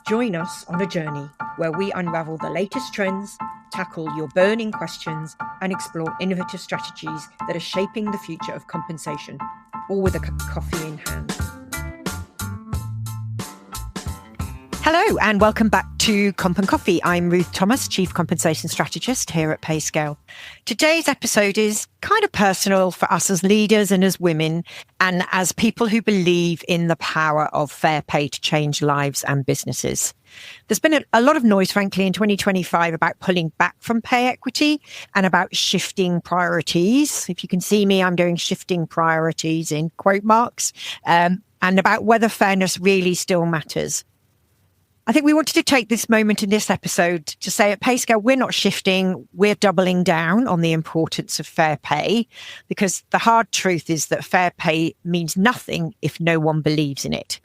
Join us on a journey where we unravel the latest trends, tackle your burning questions, and explore innovative strategies that are shaping the future of compensation, all with a cup of coffee in hand. Hello and welcome back to Comp and Coffee. I'm Ruth Thomas, Chief Compensation Strategist here at Payscale. Today's episode is kind of personal for us as leaders and as women and as people who believe in the power of fair pay to change lives and businesses. There's been a lot of noise, frankly, in 2025 about pulling back from pay equity and about shifting priorities. If you can see me, I'm doing shifting priorities in quote marks, and about whether fairness really still matters. I think we wanted to take this moment in this episode to say at Payscale, we're not shifting, we're doubling down on the importance of fair pay, because the hard truth is that fair pay means nothing if no one believes in it.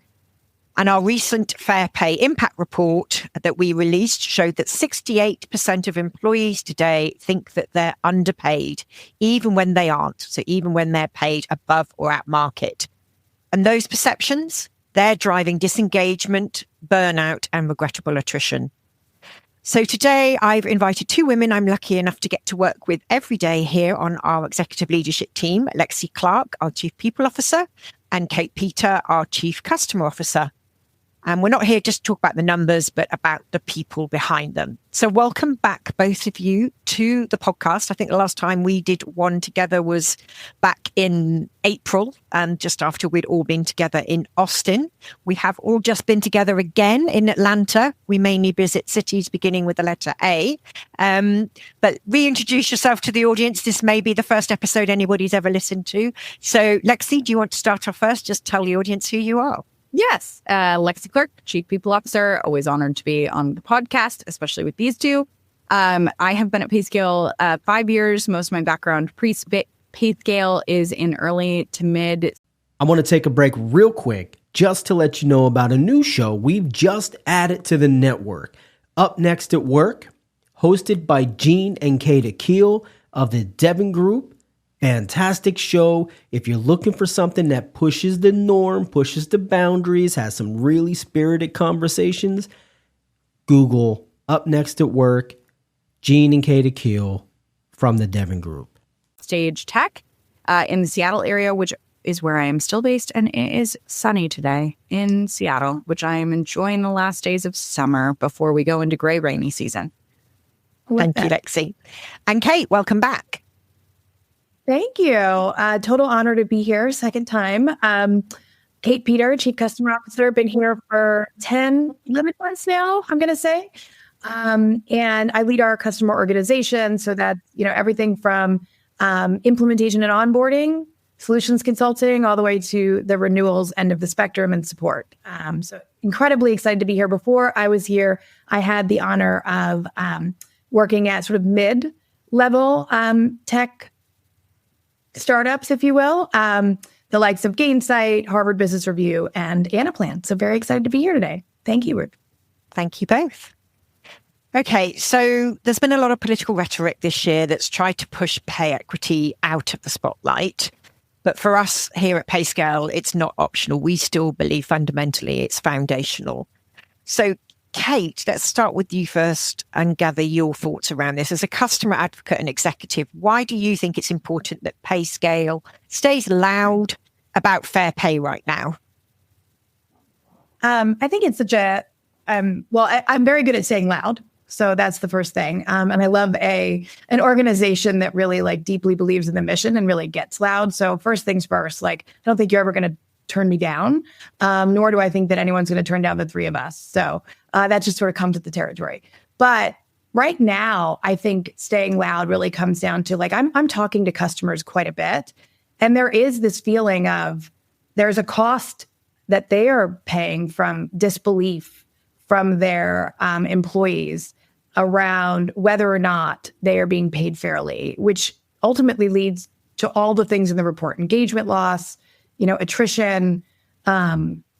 And our recent Fair Pay Impact Report that we released showed that 68% of employees today think that they're underpaid, even when they aren't. So even when they're paid above or at market. And those perceptions, they're driving disengagement, burnout, and regrettable attrition. So today I've invited two women I'm lucky enough to get to work with every day here on our executive leadership team, Lexi Clarke, our Chief People Officer, and Kate Peter, our Chief Customer Officer. And we're not here just to talk about the numbers, but about the people behind them. So welcome back, both of you, to the podcast. I think the last time we did one together was back in April, and just after we'd all been together in Austin. We have all just been together again in Atlanta. We mainly visit cities beginning with the letter A. But reintroduce yourself to the audience. This may be the first episode anybody's ever listened to. So Lexi, do you want to start off first? Just tell the audience who you are. Yes. Lexi Clarke, Chief People Officer, always honored to be on the podcast, especially with these two. I have been at Payscale 5 years. Most of my background pre-Payscale is in early to mid. I want to take a break real quick just to let you know about a new show we've just added to the network. Up Next at Work, hosted by Gene and Kate Akil of the Devon Group. Fantastic show. If you're looking for something that pushes the norm, pushes the boundaries, has some really spirited conversations, Google Up Next at Work, Gene and Kate Akil from the Devon Group. Stage Tech in the Seattle area, which is where I am still based. And it is sunny today in Seattle, which I am enjoying the last days of summer before we go into gray, rainy season. Thank you, Lexi. And Kate, welcome back. Thank you. Total honor to be here. Second time. Kate Peter, Chief Customer Officer, been here for 10, 11 months now, I'm going to say. And I lead our customer organization. So that's, everything from implementation and onboarding, solutions consulting, all the way to the renewals end of the spectrum and support. So incredibly excited to be here. Before I was here, I had the honor of working at sort of mid-level tech startups, if you will, the likes of Gainsight, Harvard Business Review, and Anaplan. So very excited to be here today. Thank you, Ruth. Thank you both. Okay, so there's been a lot of political rhetoric this year that's tried to push pay equity out of the spotlight. But for us here at Payscale, it's not optional. We still believe fundamentally it's foundational. So Kate, let's start with you first and gather your thoughts around this. As a customer advocate and executive, why do you think it's important that Payscale stays loud about fair pay right now? I think it's such a, I'm very good at saying loud. So that's the first thing. And I love an organization that really deeply believes in the mission and really gets loud. So first things first, I don't think you're ever going to turn me down, nor do I think that anyone's going to turn down the three of us. So that just sort of comes with the territory. But right now, I think staying loud really comes down to I'm talking to customers quite a bit. And there is this feeling of there's a cost that they are paying from disbelief from their employees around whether or not they are being paid fairly, which ultimately leads to all the things in the report: engagement loss, attrition,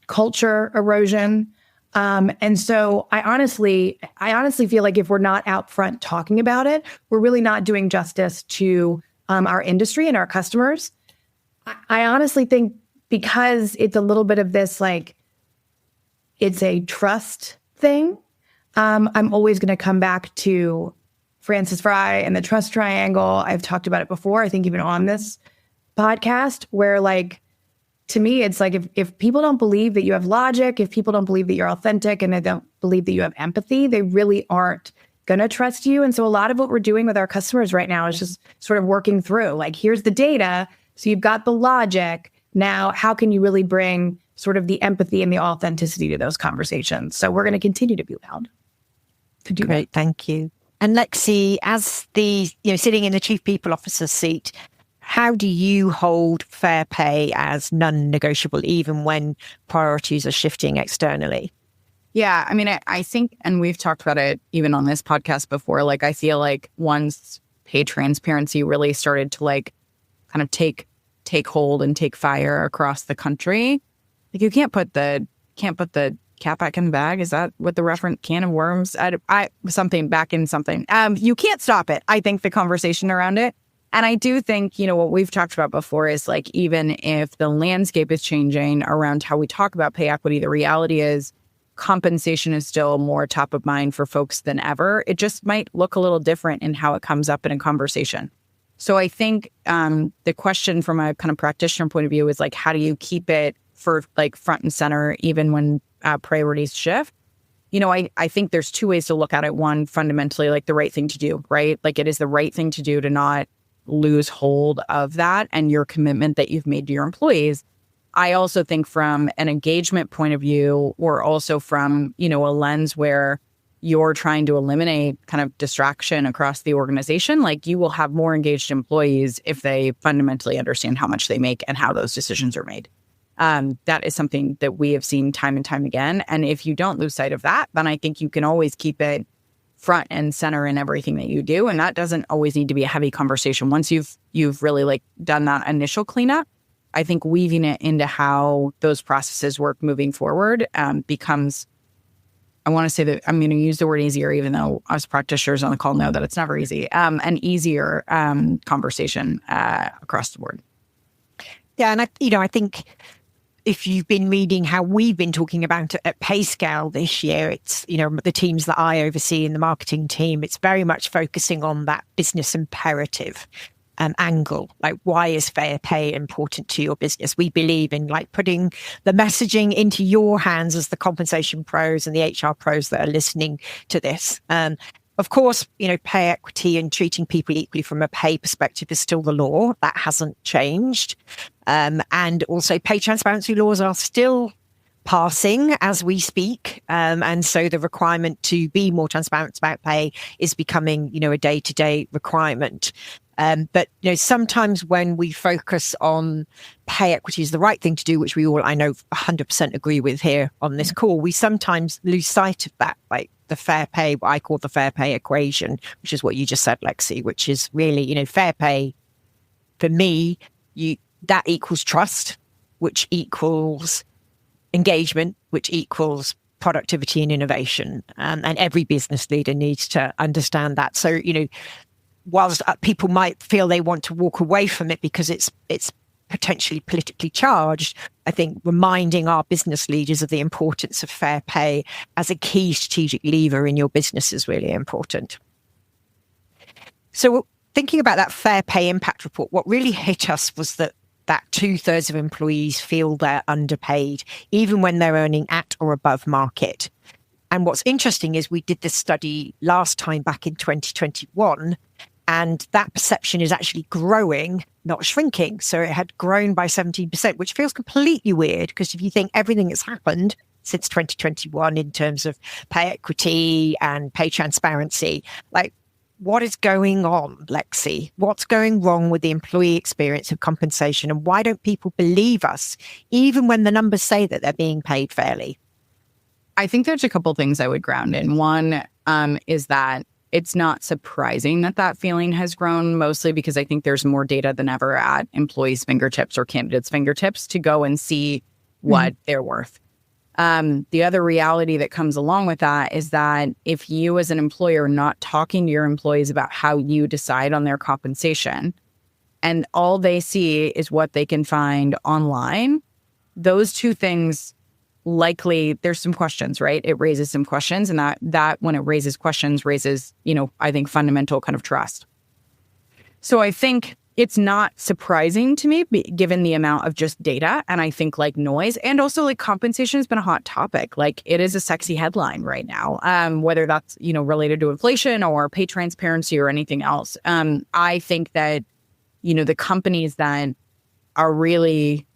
culture erosion. And so I honestly feel like if we're not out front talking about it, we're really not doing justice to our industry and our customers. I honestly think because it's a little bit of this, it's a trust thing, I'm always going to come back to Francis Fry and the trust triangle. I've talked about it before, I think even on this podcast, where like, to me, it's like if people don't believe that you have logic, if people don't believe that you're authentic and they don't believe that you have empathy, they really aren't going to trust you. And so a lot of what we're doing with our customers right now is just sort of working through, like, here's the data. So you've got the logic. Now, how can you really bring sort of the empathy and the authenticity to those conversations? So we're going to continue to be loud to do Great, that. thank you. And Lexi, as the, sitting in the chief people officer seat, how do you hold fair pay as non-negotiable, even when priorities are shifting externally? Yeah, I mean, I think, and we've talked about it even on this podcast before, like, I feel like once pay transparency really started to like kind of take hold and take fire across the country, like, you can't put the cat back in the bag. Is that what the reference, can of worms? Something back in something. You can't stop it. I think the conversation around it. And I do think, what we've talked about before is like, even if the landscape is changing around how we talk about pay equity, the reality is compensation is still more top of mind for folks than ever. It just might look a little different in how it comes up in a conversation. So I think the question from a kind of practitioner point of view is like, how do you keep it for like front and center, even when priorities shift? I think there's two ways to look at it. One, fundamentally, like the right thing to do, right? Like, it is the right thing to do to not lose hold of that and your commitment that you've made to your employees. I also think from an engagement point of view, or also from, a lens where you're trying to eliminate kind of distraction across the organization, like, you will have more engaged employees if they fundamentally understand how much they make and how those decisions are made. That is something that we have seen time and time again. And if you don't lose sight of that, then I think you can always keep it front and center in everything that you do. And that doesn't always need to be a heavy conversation. Once you've really like done that initial cleanup, I think weaving it into how those processes work moving forward becomes, I want to say that I'm going to use the word easier, even though us practitioners on the call know that it's never easy, an easier conversation across the board. Yeah, and I think if you've been reading how we've been talking about it at Payscale this year, it's, the teams that I oversee in the marketing team, it's very much focusing on that business imperative angle. Like, why is fair pay important to your business? We believe in like putting the messaging into your hands as the compensation pros and the HR pros that are listening to this. Of course, pay equity and treating people equally from a pay perspective is still the law. That hasn't changed. And also pay transparency laws are still passing as we speak. And so the requirement to be more transparent about pay is becoming, a day-to-day requirement. But, sometimes when we focus on pay equity is the right thing to do, which we all, I know, 100% agree with here on this call, we sometimes lose sight of that, like the fair pay, what I call the fair pay equation, which is what you just said, Lexi, which is really, fair pay for me, that equals trust, which equals engagement, which equals productivity and innovation. And every business leader needs to understand that. So, whilst people might feel they want to walk away from it because it's potentially politically charged, I think reminding our business leaders of the importance of fair pay as a key strategic lever in your business is really important. So thinking about that fair pay impact report, what really hit us was that 2/3 of employees feel they're underpaid, even when they're earning at or above market. And what's interesting is we did this study last time back in 2021, and that perception is actually growing, not shrinking. So it had grown by 17%, which feels completely weird, because if you think everything that's happened since 2021 in terms of pay equity and pay transparency, like, what is going on, Lexi? What's going wrong with the employee experience of compensation? And why don't people believe us, even when the numbers say that they're being paid fairly? I think there's a couple things I would ground in. One is that it's not surprising that feeling has grown, mostly because I think there's more data than ever at employees' fingertips or candidates' fingertips to go and see what they're worth. The other reality that comes along with that is that if you as an employer are not talking to your employees about how you decide on their compensation, and all they see is what they can find online, those two things likely there's some questions, right? It raises some questions, and that when it raises questions raises, I think fundamental kind of trust. So I think it's not surprising to me, given the amount of just data and I think like noise, and also like compensation has been a hot topic. Like it is a sexy headline right now, whether that's, related to inflation or pay transparency or anything else. I think that, the companies that are really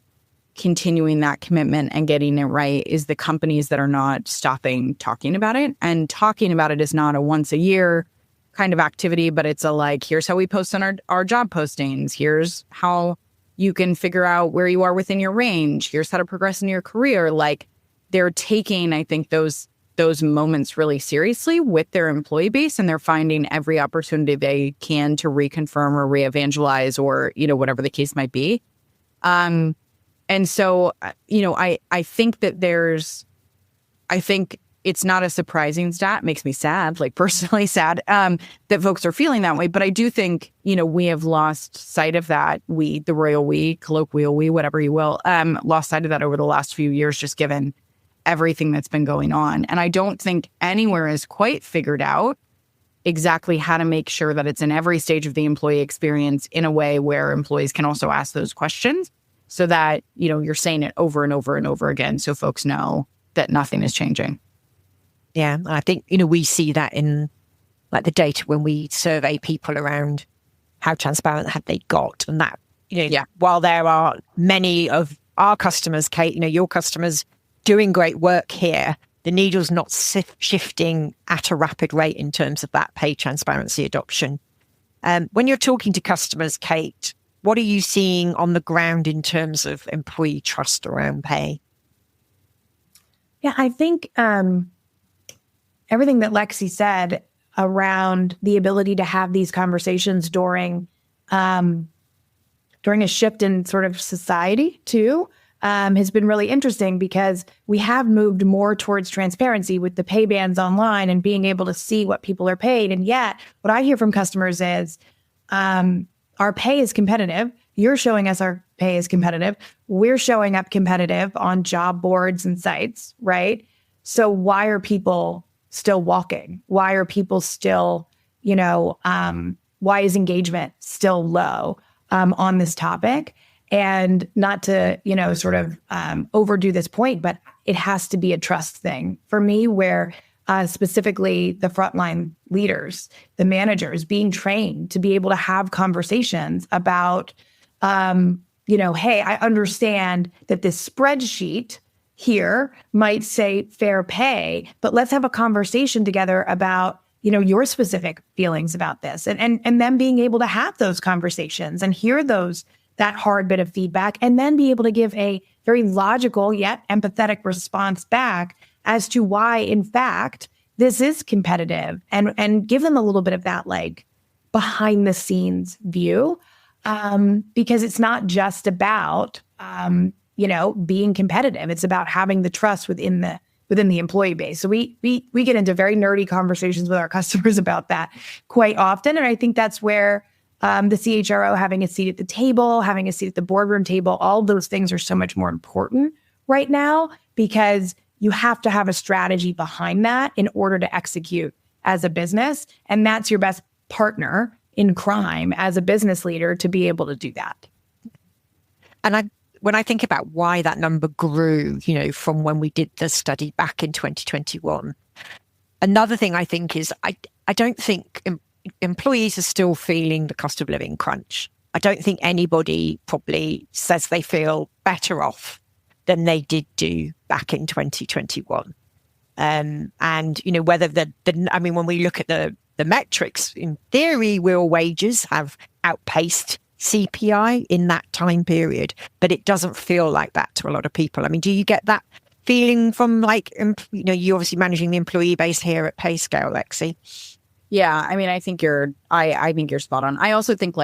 continuing that commitment and getting it right is the companies that are not stopping talking about it. And talking about it is not a once a year kind of activity, but it's a like, here's how we post on our job postings. Here's how you can figure out where you are within your range. Here's how to progress in your career. Like they're taking, I think, those moments really seriously with their employee base, and they're finding every opportunity they can to reconfirm or re-evangelize or, whatever the case might be. And so, I think that I think it's not a surprising stat. It makes me sad, like personally sad, that folks are feeling that way. But I do think, we have lost sight of that. The royal we, colloquial we, whatever you will, lost sight of that over the last few years, just given everything that's been going on. And I don't think anywhere is quite figured out exactly how to make sure that it's in every stage of the employee experience in a way where employees can also ask those questions, so that, you're saying it over and over and over again so folks know that nothing is changing. Yeah, I think, we see that in like the data when we survey people around how transparent have they got. And that, while there are many of our customers, Kate, your customers doing great work here, the needle's not shifting at a rapid rate in terms of that pay transparency adoption. When you're talking to customers, Kate, what are you seeing on the ground in terms of employee trust around pay? Yeah, I think everything that Lexi said around the ability to have these conversations during a shift in sort of society too, has been really interesting, because we have moved more towards transparency with the pay bands online and being able to see what people are paid. And yet what I hear from customers is, our pay is competitive. You're showing us our pay is competitive. We're showing up competitive on job boards and sites, right? So why are people still walking? Why are people still, why is engagement still low on this topic? And not to, sort of overdo this point, but it has to be a trust thing for me, where specifically the frontline leaders, the managers being trained to be able to have conversations about, hey, I understand that this spreadsheet here might say fair pay, but let's have a conversation together about, your specific feelings about this, and then being able to have those conversations and hear that hard bit of feedback, and then be able to give a very logical yet empathetic response back as to why, in fact, this is competitive, and give them a little bit of that like behind the scenes view, because it's not just about, being competitive. It's about having the trust within the employee base. So we get into very nerdy conversations with our customers about that quite often. And I think that's where the CHRO having a seat at the table, having a seat at the boardroom table, all those things are so much more important right now, because you have to have a strategy behind that in order to execute as a business. And that's your best partner in crime as a business leader to be able to do that. And when I think about why that number grew, from when we did the study back in 2021, another thing I think is I don't think employees are still feeling the cost of living crunch. I don't think anybody probably says they feel better off than they did do back in 2021. And, whether when we look at the metrics, in theory, real wages have outpaced CPI in that time period, but it doesn't feel like that to a lot of people. I mean, do you get that feeling from you're obviously managing the employee base here at Payscale, Lexi? Yeah, I mean, I think you're spot on. I also think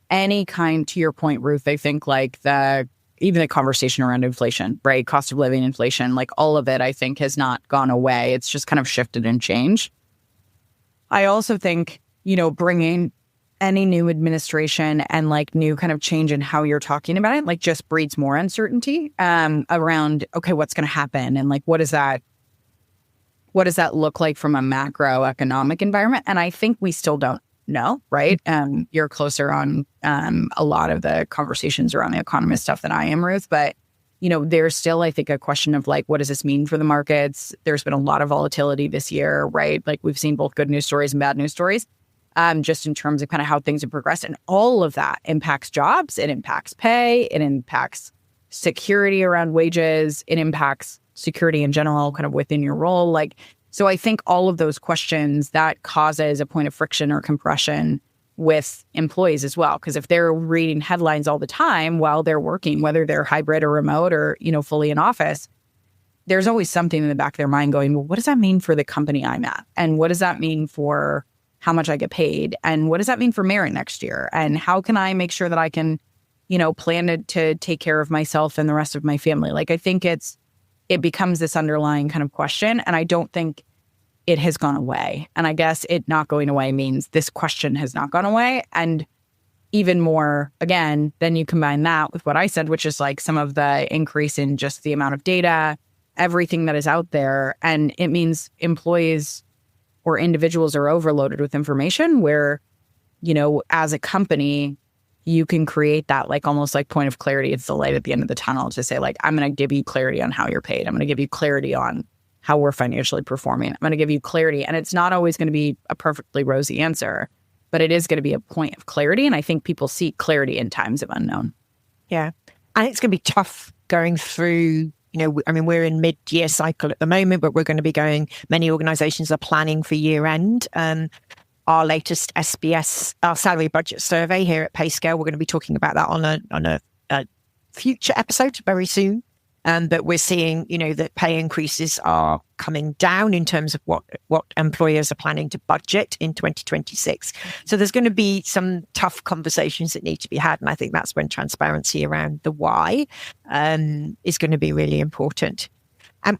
any kind, to your point, Ruth, I think even the conversation around inflation, right? Cost of living inflation, all of it, I think has not gone away. It's just kind of shifted and changed. I also think, bringing any new administration and like new kind of change in how you're talking about it, like just breeds more uncertainty around, okay, what's going to happen? And like, what does that look like from a macroeconomic environment? And I think we still don't know, right? You're closer on a lot of the conversations around the economist stuff than I am, Ruth, but there's still, I think, a question of like, what does this mean for the markets? There's been a lot of volatility this year, right? Like we've seen both good news stories and bad news stories, just in terms of kind of how things have progressed. And all of that impacts jobs. It impacts pay. It impacts security around wages. It impacts security in general, kind of within your role. Like, so I think all of those questions, that causes a point of friction or compression with employees as well. Because if they're reading headlines all the time while they're working, whether they're hybrid or remote or, fully in office, there's always something in the back of their mind going, well, what does that mean for the company I'm at? And what does that mean for how much I get paid? And what does that mean for merit next year? And how can I make sure that I can, plan to take care of myself and the rest of my family? Like, I think it becomes this underlying kind of question. And I don't think it has gone away. And I guess it not going away means this question has not gone away. And even more, again, then you combine that with what I said, which is like some of the increase in just the amount of data, everything that is out there. And it means employees or individuals are overloaded with information where, as a company, you can create that like almost like point of clarity. It's the light at the end of the tunnel to say like, I'm going to give you clarity on how you're paid. I'm going to give you clarity on how we're financially performing. I'm going to give you clarity. And it's not always going to be a perfectly rosy answer, but it is going to be a point of clarity. And I think people seek clarity in times of unknown. Yeah. And it's going to be tough going through, we're in mid-year cycle at the moment, but we're going to be many organizations are planning for year end. Our latest SBS, our salary budget survey here at Payscale, we're going to be talking about that on a future episode very soon. But we're seeing, that pay increases are coming down in terms of what employers are planning to budget in 2026. So there's going to be some tough conversations that need to be had. And I think that's when transparency around the why is going to be really important.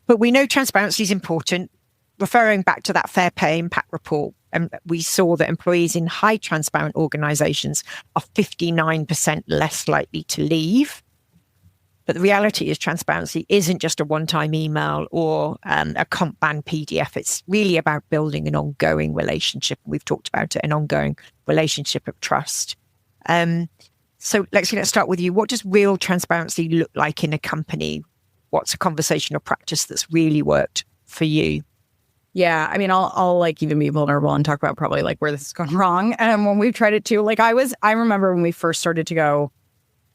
But we know transparency is important. Referring back to that Fair Pay Impact Report, we saw that employees in high transparent organizations are 59% less likely to leave. But the reality is transparency isn't just a one-time email or a comp band PDF. It's really about building an ongoing relationship. We've talked about it, an ongoing relationship of trust. So Lexi, let's start with you. What does real transparency look like in a company? What's a conversation or practice that's really worked for you? Yeah, I mean, I'll like even be vulnerable and talk about probably like where this has gone wrong. When we've tried it too, like I remember when we first started to go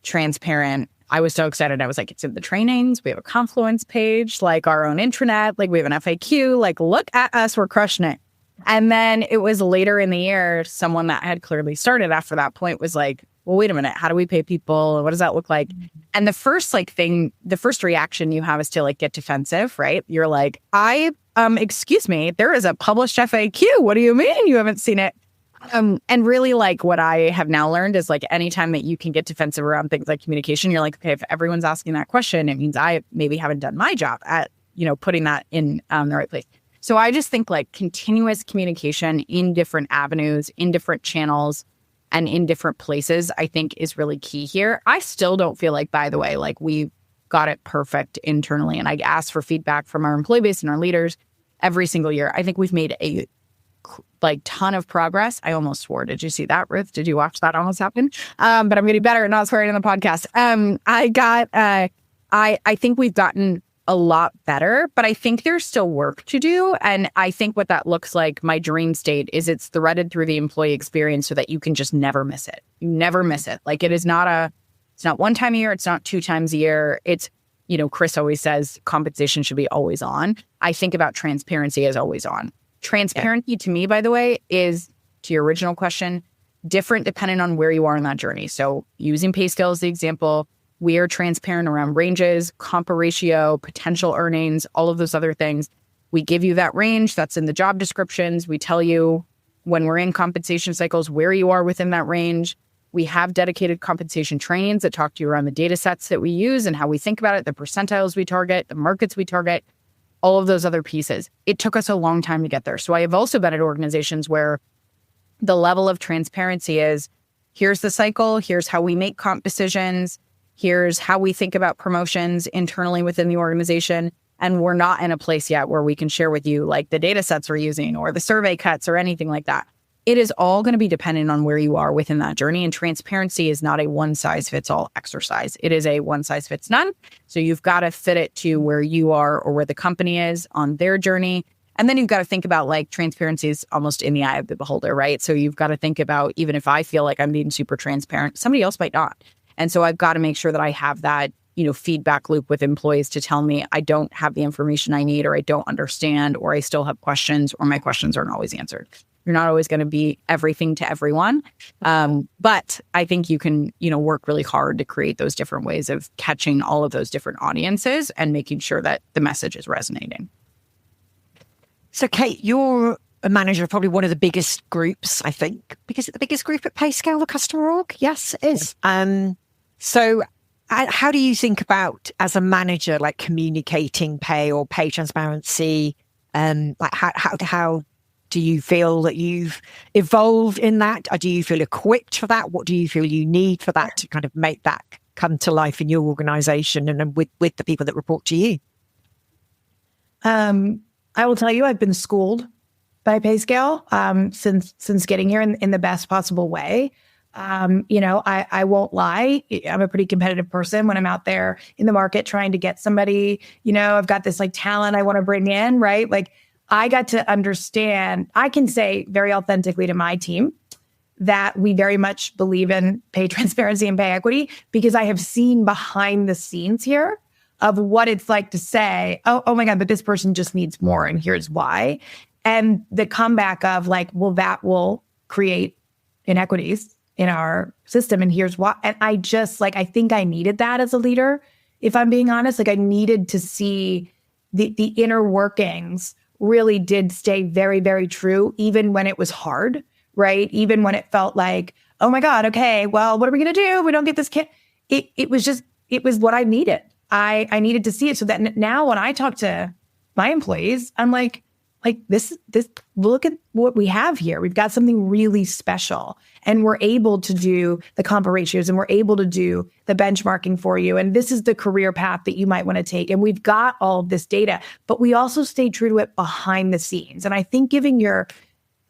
transparent, I was so excited. I was like, it's in the trainings. We have a Confluence page, like our own intranet, like we have an FAQ, like look at us, we're crushing it. And then it was later in the year, someone that had clearly started after that point was like, well, wait a minute, how do we pay people? What does that look like? And the first the first reaction you have is to like get defensive, right? You're like, excuse me, there is a published FAQ. What do you mean you haven't seen it? And really like what I have now learned is like anytime that you can get defensive around things like communication, you're like, okay, if everyone's asking that question, it means I maybe haven't done my job at, putting that in the right place. So I just think like continuous communication in different avenues, in different channels, and in different places, I think is really key here. I still don't feel like, by the way, like we've got it perfect internally. And I ask for feedback from our employee base and our leaders every single year. I think we've made a ton of progress. I almost swore. Did you see that, Ruth? Did you watch that almost happen? But I'm getting better at not swearing on the podcast. I think we've gotten a lot better, but I think there's still work to do. And I think what that looks like, my dream state, is it's threaded through the employee experience so that you can just never miss it. You never miss it. Like it's not one time a year. It's not 2 times a year. It's, Chris always says compensation should be always on. I think about transparency as always on. Transparency to me, by the way, is, to your original question, different depending on where you are in that journey. So using Payscale as the example, we are transparent around ranges, comp ratio, potential earnings, all of those other things. We give you that range that's in the job descriptions. We tell you when we're in compensation cycles where you are within that range. We have dedicated compensation trainings that talk to you around the data sets that we use and how we think about it, the percentiles we target, the markets we target, all of those other pieces. It took us a long time to get there. So I have also been at organizations where the level of transparency is, here's the cycle, here's how we make comp decisions, here's how we think about promotions internally within the organization. And we're not in a place yet where we can share with you like the data sets we're using or the survey cuts or anything like that. It is all going to be dependent on where you are within that journey. And transparency is not a one-size-fits-all exercise. It is a one-size-fits-none. So you've got to fit it to where you are or where the company is on their journey. And then you've got to think about like transparency is almost in the eye of the beholder, right? So you've got to think about, even if I feel like I'm being super transparent, somebody else might not. And so I've got to make sure that I have that, feedback loop with employees to tell me I don't have the information I need, or I don't understand, or I still have questions, or my questions aren't always answered. You're not always going to be everything to everyone. But I think you can, work really hard to create those different ways of catching all of those different audiences and making sure that the message is resonating. So, Kate, you're a manager of probably one of the biggest groups, I think. Because it's the biggest group at Payscale, the customer org? Yes, it is. So how do you think about, as a manager, like communicating pay or pay transparency? Like how do you feel that you've evolved in that? Or do you feel equipped for that? What do you feel you need for that to kind of make that come to life in your organization and with the people that report to you? I will tell you, I've been schooled by Payscale since getting here in the best possible way. I won't lie. I'm a pretty competitive person when I'm out there in the market trying to get somebody, I've got this like talent I want to bring in, right? Like I got to understand, I can say very authentically to my team that we very much believe in pay transparency and pay equity, because I have seen behind the scenes here of what it's like to say, oh my God, but this person just needs more and here's why. And the comeback of like, well, that will create inequities in our system. And here's why. And I just I think I needed that as a leader, if I'm being honest. Like I needed to see the inner workings really did stay very, very true, even when it was hard, right? Even when it felt like, oh my God, okay, well, what are we going to do? We don't get this kid. It was what I needed. I needed to see it so that now when I talk to my employees, I'm like this, look at what we have here. We've got something really special, and we're able to do the comp ratios, and we're able to do the benchmarking for you. And this is the career path that you might want to take. And we've got all of this data, but we also stay true to it behind the scenes. And I think giving your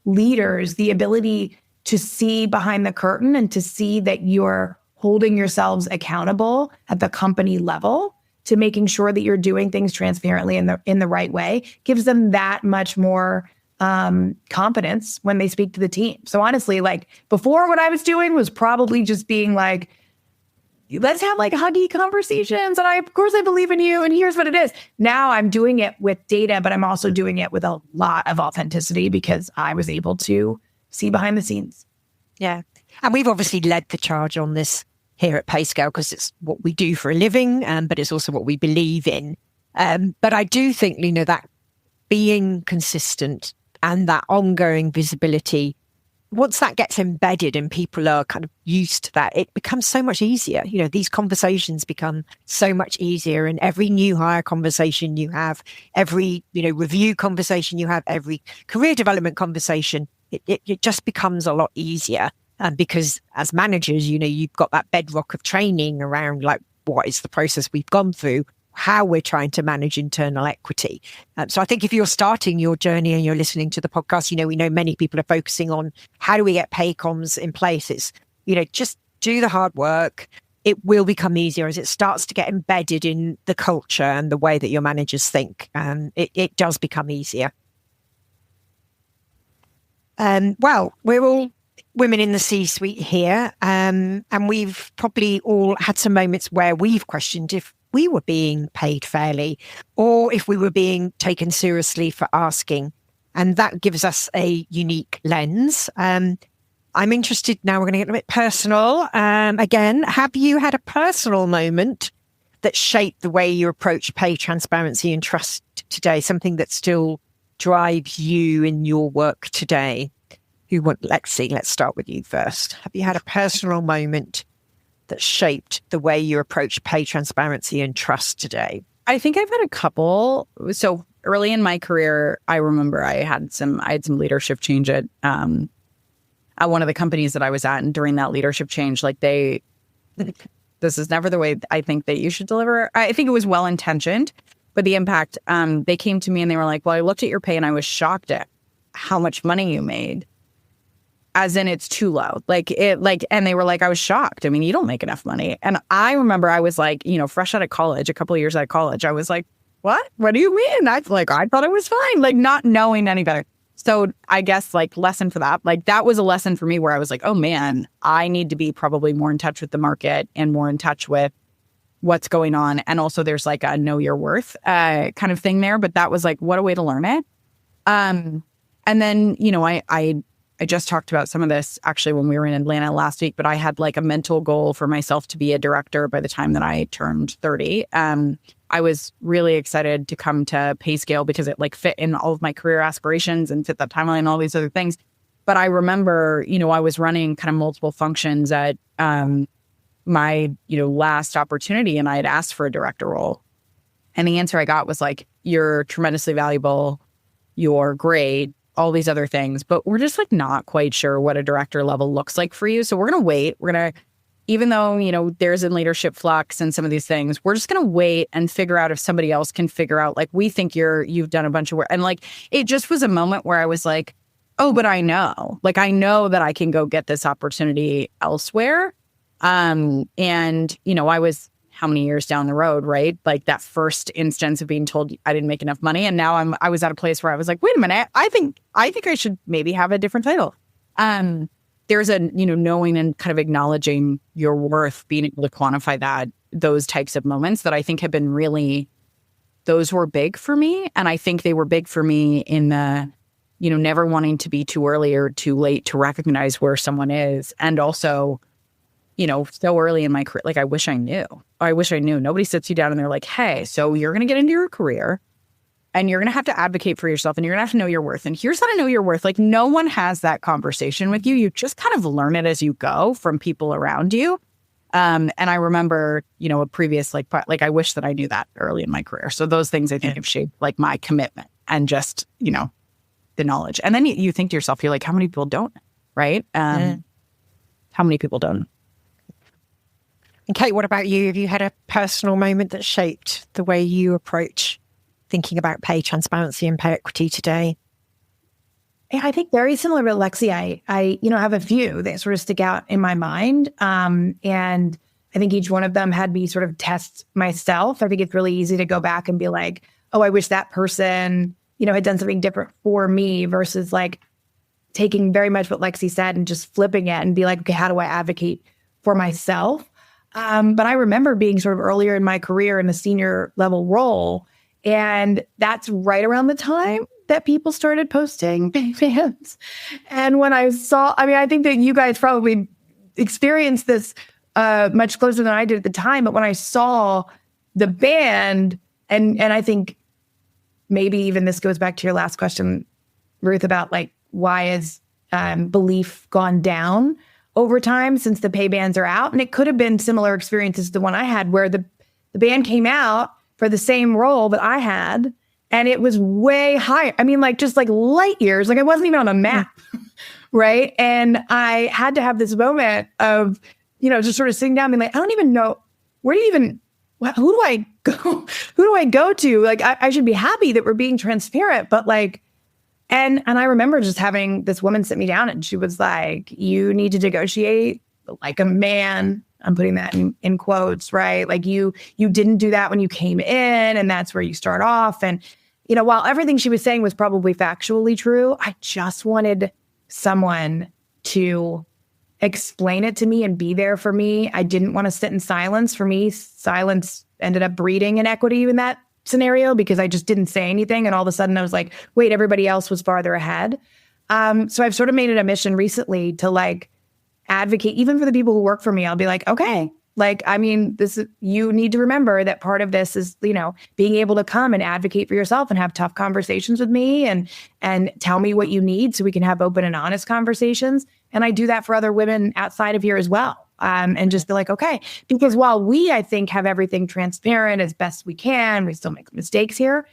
leaders the ability to see behind the curtain and to see that you're holding yourselves accountable at the company level to making sure that you're doing things transparently in the right way gives them that much more confidence when they speak to the team. So honestly, like before, what I was doing was probably just being like, let's have like huggy conversations. And of course I believe in you. And here's what it is. Now I'm doing it with data, but I'm also doing it with a lot of authenticity because I was able to see behind the scenes. Yeah. And we've obviously led the charge on this here at Payscale because it's what we do for a living, but it's also what we believe in. But I do think, that being consistent and that ongoing visibility, once that gets embedded and people are kind of used to that, it becomes so much easier. These conversations become so much easier, and every new hire conversation you have, every, review conversation you have, every career development conversation, it just becomes a lot easier. Because as managers, you've got that bedrock of training around like what is the process we've gone through, how we're trying to manage internal equity. So I think if you're starting your journey and you're listening to the podcast, we know many people are focusing on how do we get pay comms in place. It's, just do the hard work. It will become easier as it starts to get embedded in the culture and the way that your managers think. It does become easier. Well, we're all women in the C-suite here, and we've probably all had some moments where we've questioned if we were being paid fairly or if we were being taken seriously for asking. And that gives us a unique lens. I'm interested now, we're going to get a bit personal. Again, have you had a personal moment that shaped the way you approach pay transparency and trust today, something that still drives you in your work today? Lexi, let's start with you first. Have you had a personal moment that shaped the way you approach pay transparency and trust today? I think I've had a couple. So early in my career, I remember I had some leadership change at at one of the companies that I was at, and during that leadership change, like this is never the way I think that you should deliver. I think it was well-intentioned, but the impact, they came to me and they were like, well, I looked at your pay and I was shocked at how much money you made. As in, it's too low. And they were like, I was shocked. I mean, you don't make enough money. And I remember I was like, fresh out of college, a couple of years out of college, I was like, what? What do you mean? I thought it was fine, like not knowing any better. So I guess lesson for that, that was a lesson for me where I was like, oh man, I need to be probably more in touch with the market and more in touch with what's going on. And also there's a know your worth kind of thing there. But that was what a way to learn it. And then, I just talked about some of this actually when we were in Atlanta last week, but I had a mental goal for myself to be a director by the time that I turned 30. I was really excited to come to Payscale because it fit in all of my career aspirations and fit that timeline and all these other things. But I remember, I was running kind of multiple functions at my, last opportunity, and I had asked for a director role. And the answer I got was you're tremendously valuable, you're great, all these other things, but we're just not quite sure what a director level looks like for you. So we're going to wait. We're going to, even though, there's in leadership flux and some of these things, we're just going to wait and figure out if somebody else can figure out, we think you've done a bunch of work. And it just was a moment where I was like, oh, but I know that I can go get this opportunity elsewhere. And, I was how many years down the road, right? That first instance of being told I didn't make enough money. And now I was at a place where I was like, wait a minute, I think I should maybe have a different title. There's a, knowing and kind of acknowledging your worth, being able to quantify those types of moments that I think have been really, those were big for me. And I think they were big for me in the, never wanting to be too early or too late to recognize where someone is. And also, so early in my career, I wish I knew. Nobody sits you down and they're like, hey, so you're going to get into your career and you're going to have to advocate for yourself and you're going to have to know your worth. And here's how to know your worth. No one has that conversation with you. You just kind of learn it as you go from people around you. And I remember, a previous, I wish that I knew that early in my career. So those things I think have shaped my commitment and just, the knowledge. And then you think to yourself, you're like, how many people don't, right? How many people don't? And Kate, what about you? Have you had a personal moment that shaped the way you approach thinking about pay transparency and pay equity today? Yeah, I think very similar to Lexi. I have a few that sort of stick out in my mind. And I think each one of them had me sort of test myself. I think it's really easy to go back and be like, oh, I wish that person, had done something different for me versus taking very much what Lexi said and just flipping it and be like, okay, how do I advocate for myself? But I remember being sort of earlier in my career in a senior level role. And that's right around the time that people started posting pay bands. And when I saw, I think that you guys probably experienced this much closer than I did at the time. But when I saw the band, and I think maybe even this goes back to your last question, Ruth, about why has belief gone down over time since the pay bands are out? And it could have been similar experiences to the one I had where the band came out for the same role that I had, and it was way higher. Just light years. I wasn't even on a map, right? And I had to have this moment of, just sort of sitting down and being I don't even know, who do I go? Who do I go to? I should be happy that we're being transparent, but and I remember just having this woman sit me down and she was like, you need to negotiate like a man. I'm putting that in quotes, right? You didn't do that when you came in, and that's where you start off. And, while everything she was saying was probably factually true, I just wanted someone to explain it to me and be there for me. I didn't want to sit in silence. For me, silence ended up breeding inequity in that scenario because I just didn't say anything. And all of a sudden I was like, wait, everybody else was farther ahead. So I've sort of made it a mission recently to advocate, even for the people who work for me. I'll be like, okay, you need to remember that part of this is, being able to come and advocate for yourself and have tough conversations with me and tell me what you need so we can have open and honest conversations. And I do that for other women outside of here as well. And just be like, okay, because while we, I think, have everything transparent as best we can, we still make mistakes here.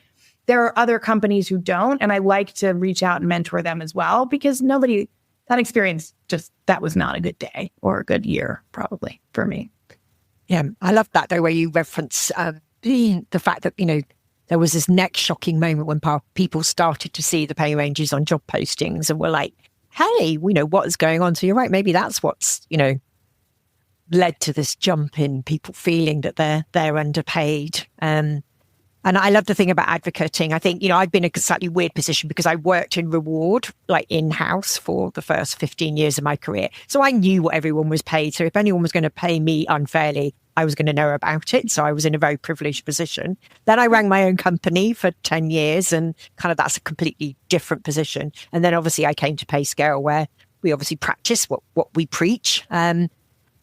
There are other companies who don't. And I like to reach out and mentor them as well, because nobody that experience, that was not a good day or a good year, probably, for me. Yeah, I love that, though, where you reference the fact that, there was this next shocking moment when people started to see the pay ranges on job postings and were like, hey, what is going on? So you're right, maybe that's what's, led to this jump in people feeling that they're underpaid. And I love the thing about advocating. I think, I've been in a slightly weird position because I worked in reward, like in-house for the first 15 years of my career. So I knew what everyone was paid. So if anyone was going to pay me unfairly, I was going to know about it. So I was in a very privileged position. Then I ran my own company for 10 years and kind of that's a completely different position. And then obviously I came to Payscale where we obviously practice what we preach.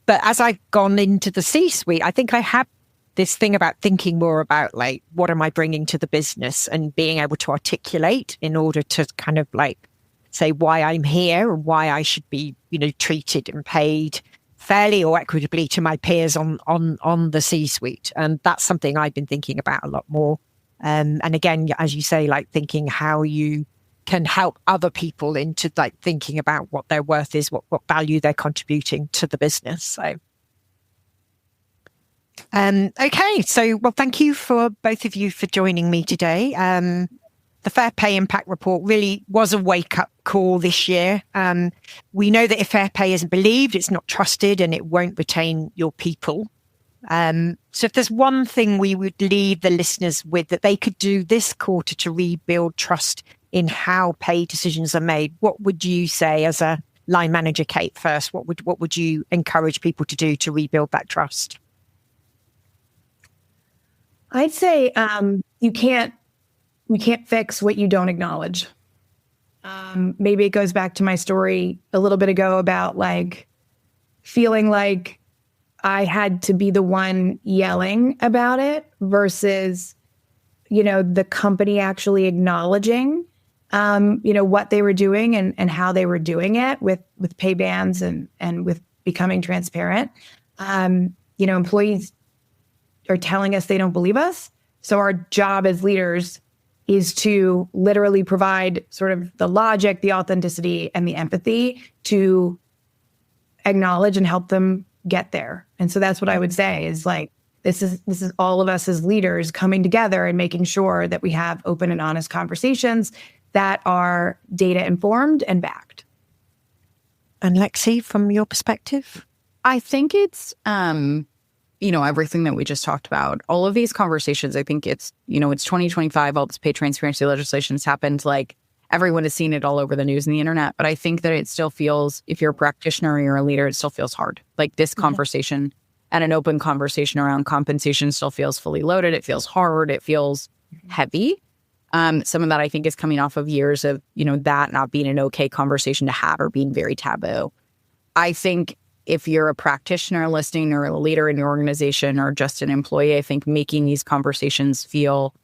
But as I've gone into the C-suite, I think I have this thing about thinking more about like, what am I bringing to the business and being able to articulate in order to kind of like say why I'm here and why I should be, treated and paid fairly or equitably to my peers on the C-suite. And that's something I've been thinking about a lot more. And again, as you say, like thinking how you can help other people into like thinking about what their worth is, what value they're contributing to the business. So, okay. So, well, thank you for both of you for joining me today. The Fair Pay Impact Report really was a wake-up call this year. We know that if fair pay isn't believed, it's not trusted and it won't retain your people. So if there's one thing we would leave the listeners with that they could do this quarter to rebuild trust in how pay decisions are made, what would you say as a line manager, Kate, first? What would you encourage people to do to rebuild that trust? I'd say you can't fix what you don't acknowledge. Maybe it goes back to my story a little bit ago about like feeling like I had to be the one yelling about it versus, the company actually acknowledging, what they were doing and how they were doing it with pay bands and with becoming transparent. Employees are telling us they don't believe us. So our job as leaders is to literally provide sort of the logic, the authenticity, and the empathy to acknowledge and help them get there. And so that's what I would say is like, this is all of us as leaders coming together and making sure that we have open and honest conversations that are data informed and backed. And Lexi, from your perspective? I think it's, everything that we just talked about, all of these conversations, I think it's 2025, all this pay transparency legislation has happened. Like everyone has seen it all over the news and the internet. But I think that it still feels, if you're a practitioner or you're a leader, it still feels hard. Like this conversation and an open conversation around compensation still feels fully loaded. It feels hard. It feels heavy. Some of that I think is coming off of years of, that not being an okay conversation to have or being very taboo. I think if you're a practitioner listening or a leader in your organization or just an employee, I think making these conversations feel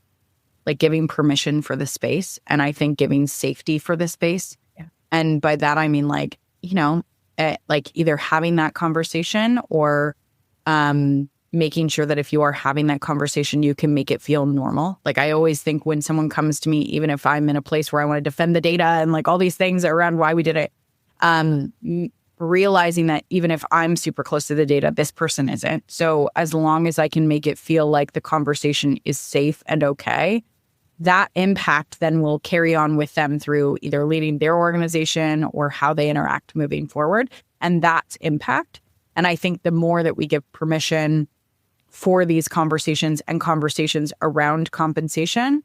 like giving permission for the space. And I think giving safety for the space. Yeah. And by that, I mean like either having that conversation or making sure that if you are having that conversation, you can make it feel normal. Like I always think when someone comes to me, even if I'm in a place where I want to defend the data and like all these things around why we did it, realizing that even if I'm super close to the data, this person isn't. So as long as I can make it feel like the conversation is safe and okay, that impact then will carry on with them through either leading their organization or how they interact moving forward. And that's impact. And I think the more that we give permission for these conversations and conversations around compensation,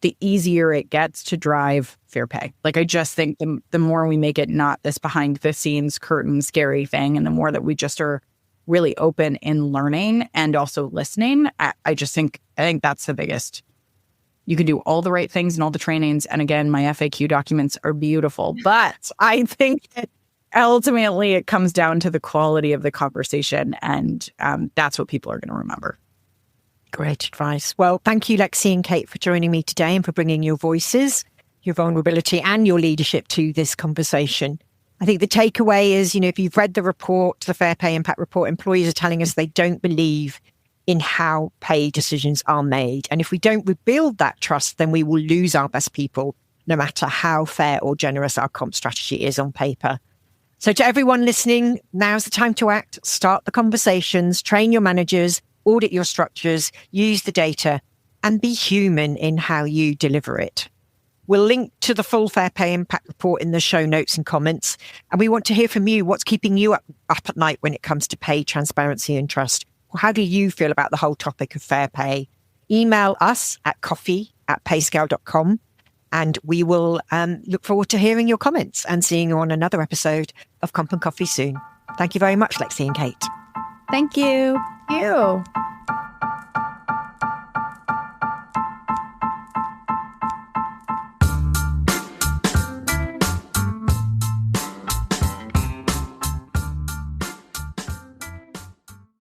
the easier it gets to drive fair pay. Like, I just think the more we make it not this behind the scenes curtain scary thing, and the more that we just are really open in learning and also listening, I think that's the biggest. You can do all the right things and all the trainings. And again, my FAQ documents are beautiful, but I think that ultimately it comes down to the quality of the conversation. And that's what people are going to remember. Great advice. Well, thank you, Lexi and Kate, for joining me today and for bringing your voices, your vulnerability and your leadership to this conversation. I think the takeaway is, if you've read the report, the Fair Pay Impact Report, employees are telling us they don't believe in how pay decisions are made. And if we don't rebuild that trust, then we will lose our best people no matter how fair or generous our comp strategy is on paper. So to everyone listening, now's the time to act. Start the conversations, train your managers, audit your structures, use the data, and be human in how you deliver it. We'll link to the full Fair Pay Impact Report in the show notes and comments. And we want to hear from you. What's keeping you up at night when it comes to pay, transparency and trust? How do you feel about the whole topic of fair pay? Email us at coffee@payscale.com. And we will look forward to hearing your comments and seeing you on another episode of Comp and Coffee soon. Thank you very much, Lexi and Kate. Thank you. You.